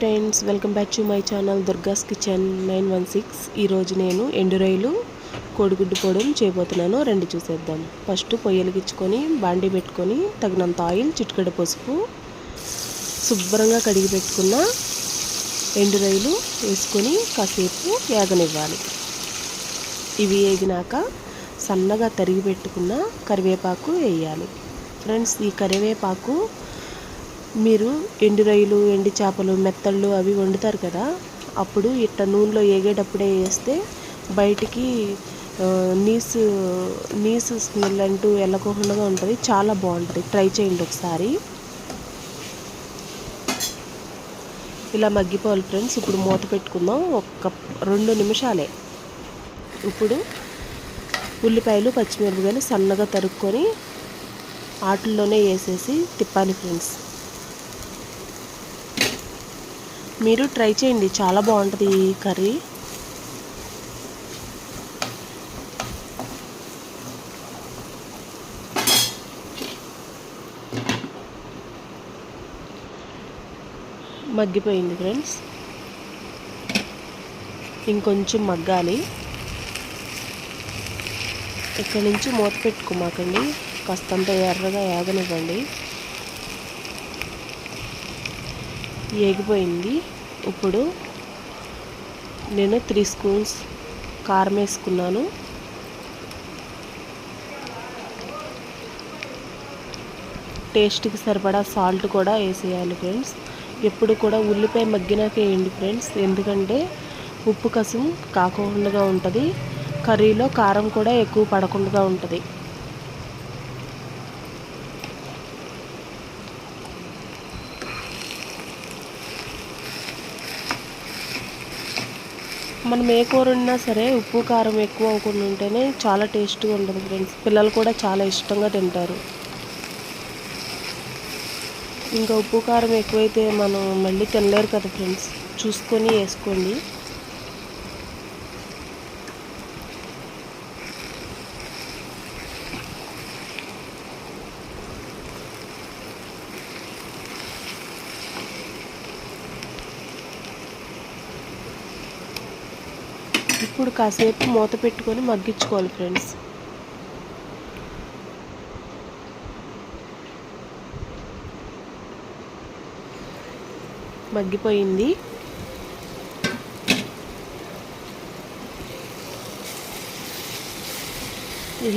Friends, welcome back to my channel దుర్గాస్ kitchen 916. ఈరోజు నేను ఎండు రొయ్యలు కోడిగుడ్డు పొడుం చేయబోతున్నాను. రండి చూసేద్దాం. ఫస్ట్ పొయ్యి వెలిగించుకొని బాండీ పెట్టుకొని తగినంత ఆయిల్, చిటికెడు పసుపు, శుభ్రంగా కడిగి పెట్టుకున్న ఎండు రొయ్యలు వేసుకొని కాసేపు వేగనివ్వాలి. ఇవి వేగినాక సన్నగా తరిగి పెట్టుకున్న కరివేపాకు వేయాలి. ఫ్రెండ్స్, ఈ కరివేపాకు మీరు ఎండు రొయ్యలు, ఎండు చేపలు, మెత్తళ్ళు అవి వండుతారు కదా, అప్పుడు ఇట్లా నూనెలో వేగేటప్పుడే వేస్తే బయటికి నీసు స్మెల్ అంటూ వెళ్ళకోకుండా ఉంటుంది. చాలా బాగుంటుంది. ట్రై చేయండి ఒకసారి. ఇలా మగ్గిపోవాలి ఫ్రెండ్స్. ఇప్పుడు మూత పెట్టుకుందాం. 2 నిమిషాలే. ఇప్పుడు ఉల్లిపాయలు, పచ్చిమిరపకాయలు సన్నగా తరుక్కొని ఆటల్లోనే వేసేసి తిప్పాలి ఫ్రెండ్స్. మీరు ట్రై చేయండి, చాలా బాగుంటుంది ఈ కర్రీ. మగ్గిపోయింది ఫ్రెండ్స్. ఇంకొంచెం మగ్గాలి. ఇక్కడి నుంచి మూత పెట్టుకోమాకండి, కాస్తంత ఎర్రగా ఏగనివ్వండి. ఏగిపోయింది. ఇప్పుడు నేను 3 స్పూన్స్ కారం వేసుకున్నాను. టేస్ట్కి సరిపడా సాల్ట్ కూడా వేసేయాలి ఫ్రెండ్స్. ఎప్పుడు కూడా ఉల్లిపాయ మగ్గినాక వేయండి ఫ్రెండ్స్, ఎందుకంటే ఉప్పు కసం కాకుండా ఉంటుంది. కర్రీలో కారం కూడా ఎక్కువ పడకుండా ఉంటుంది. మనం ఏ కూర ఉన్నా సరే ఉప్పు కారం ఎక్కువ అవ్వకుండా ఉంటేనే చాలా టేస్ట్గా ఉంటుంది ఫ్రెండ్స్. పిల్లలు కూడా చాలా ఇష్టంగా తింటారు. ఇంకా ఉప్పు కారం ఎక్కువైతే మనం మళ్ళీ తినలేరు కదా ఫ్రెండ్స్. చూసుకొని వేసుకోండి. ఇప్పుడు కాసేపు మూత పెట్టుకొని మగ్గించుకోవాలి ఫ్రెండ్స్. మగ్గిపోయింది.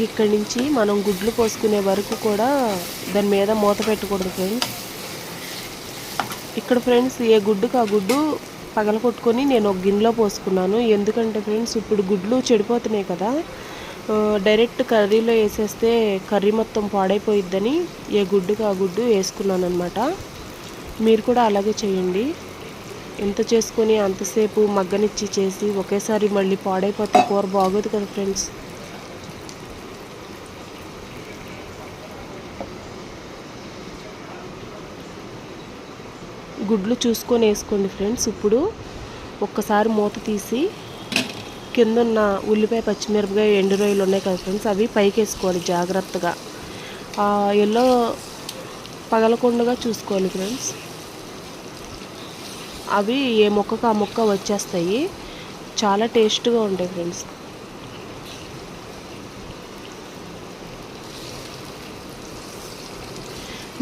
ఇక్కడి నుంచి మనం గుడ్లు పోసుకునే వరకు కూడా దాని మీద మూత పెట్టకూడదు ఫ్రెండ్స్. ఇక్కడ ఫ్రెండ్స్ ఏ గుడ్డుకు ఆ గుడ్డు పగలగొట్టుకొని నేను ఒక గిన్నెలో పోసుకున్నాను. ఎందుకంటే ఫ్రెండ్స్ ఇప్పుడు గుడ్లు చెడిపోతున్నాయి కదా, డైరెక్ట్ కర్రీలో వేసేస్తే కర్రీ మొత్తం పాడైపోయిద్దని ఏ గుడ్డుకు ఆ గుడ్డు వేసుకున్నాను అనమాట. మీరు కూడా అలాగే చేయండి. ఎంత చేసుకొని అంతసేపు మగ్గనిచ్చి చేసి ఒకేసారి మళ్ళీ పాడైపోతే కూర బాగోదు కదా ఫ్రెండ్స్. గుడ్లు చూసుకొని వేసుకోండి ఫ్రెండ్స్. ఇప్పుడు ఒక్కసారి మూత తీసి కింద ఉన్న ఉల్లిపాయ, పచ్చిమిరపకాయ, ఎండు రొయ్యలు ఉన్నాయి కదా ఫ్రెండ్స్, అవి పైకి వేసుకోవాలి జాగ్రత్తగా. ఎల్లో పగలకుండా చూసుకోవాలి ఫ్రెండ్స్. అవి ఏ ముక్కకు ఆ ముక్క వచ్చేస్తాయి. చాలా టేస్ట్గా ఉంటాయి ఫ్రెండ్స్.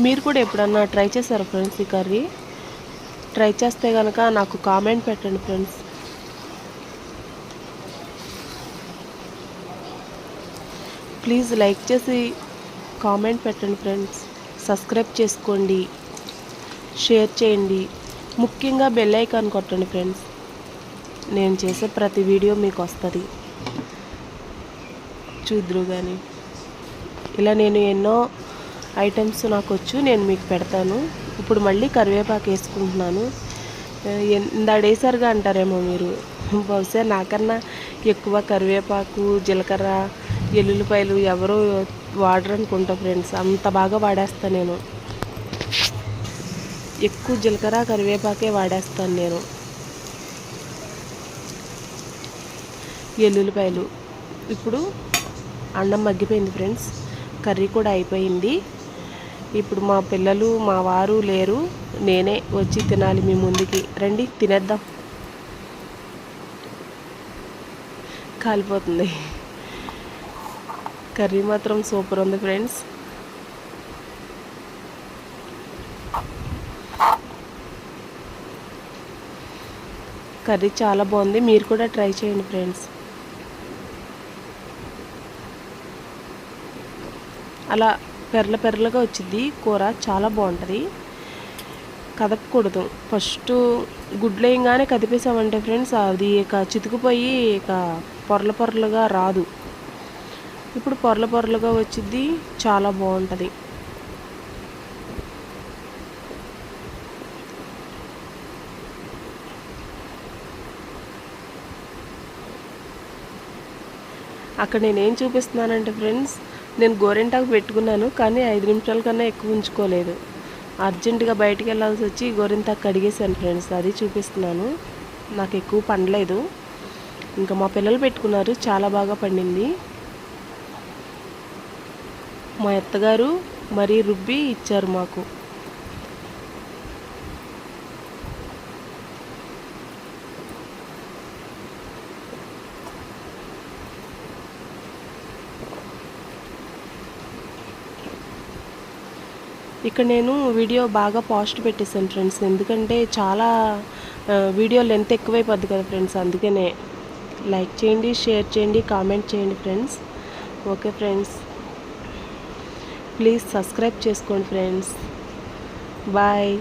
మీరు కూడా ఎప్పుడన్నా ట్రై చేశారా ఫ్రెండ్స్ ఈ కర్రీ? ట్రై చేస్తే కనుక నాకు కామెంట్ పెట్టండి ఫ్రెండ్స్. ప్లీజ్ లైక్ చేసి కామెంట్ పెట్టండి ఫ్రెండ్స్. సబ్స్క్రైబ్ చేసుకోండి, షేర్ చేయండి, ముఖ్యంగా బెల్ ఐకాన్ కొట్టండి ఫ్రెండ్స్. నేను చేసే ప్రతి వీడియో మీకు వస్తుంది, చూద్దురు కానీ. ఇలా నేను ఎన్నో ఐటమ్స్ నాకు వచ్చు, నేను మీకు పెడతాను. ఇప్పుడు మళ్ళీ కరివేపాకు వేసుకుంటున్నాను. ఇందాడేసరిగా అంటారేమో మీరు, బహుశా నాకన్నా ఎక్కువ కరివేపాకు, జీలకర్ర, ఎల్లుల్లిపాయలు ఎవరు వాడరు అనుకుంటా ఫ్రెండ్స్. అంత బాగా వాడేస్తాను నేను. ఎక్కువ జీలకర్ర, కరివేపాకే వాడేస్తాను నేను. ఎల్లుల్లిపాయలు. ఇప్పుడు అన్నం మగ్గిపోయింది ఫ్రెండ్స్, కర్రీ కూడా అయిపోయింది. ఇప్పుడు మా పిల్లలు మా వారు లేరు, నేనే వచ్చి తినాలి మీ ముందుకి. రండి తినేద్దాం. కాలిపోతుంది. కర్రీ మాత్రం సూపర్ ఉంది ఫ్రెండ్స్. కర్రీ చాలా బాగుంది, మీరు కూడా ట్రై చేయండి ఫ్రెండ్స్. అలా పెర్రలుగా వచ్చింది కూర, చాలా బాగుంటుంది. కదపకూడదు, ఫస్ట్ గుడ్లు వేయంగానే కదిపేసామంటే ఫ్రెండ్స్ అది ఇక చితుకుపోయి ఇక పొరలుగా రాదు. ఇప్పుడు పొరలుగా వచ్చింది, చాలా బాగుంటుంది. అక్కడ నేనేం చూపిస్తున్నానంటే ఫ్రెండ్స్, నేను గోరింటాకు పెట్టుకున్నాను కానీ 5 నిమిషాల కన్నా ఎక్కువ ఉంచుకోలేదు. అర్జెంటుగా బయటికి వెళ్ళాల్సి వచ్చి గోరింటాకు కడిగేసాను ఫ్రెండ్స్, అది చూపిస్తున్నాను. నాకు ఎక్కువ పండలేదు, ఇంకా మా పిల్లలు పెట్టుకున్నారు, చాలా బాగా పండింది. మా అత్తగారు మరీ రుబ్బి ఇచ్చారు మాకు. ఇక్కడ నేను వీడియో బాగా పాస్ట్ పెట్టేశాను ఫ్రెండ్స్, ఎందుకంటే చాలా వీడియో లెంత్ ఎక్కువైపోద్ది కదా ఫ్రెండ్స్. అందుకనే లైక్ చేయండి, షేర్ చేయండి, కామెంట్ చేయండి friends. Okay friends, please subscribe చేసుకోండి ఫ్రెండ్స్. బాయ్.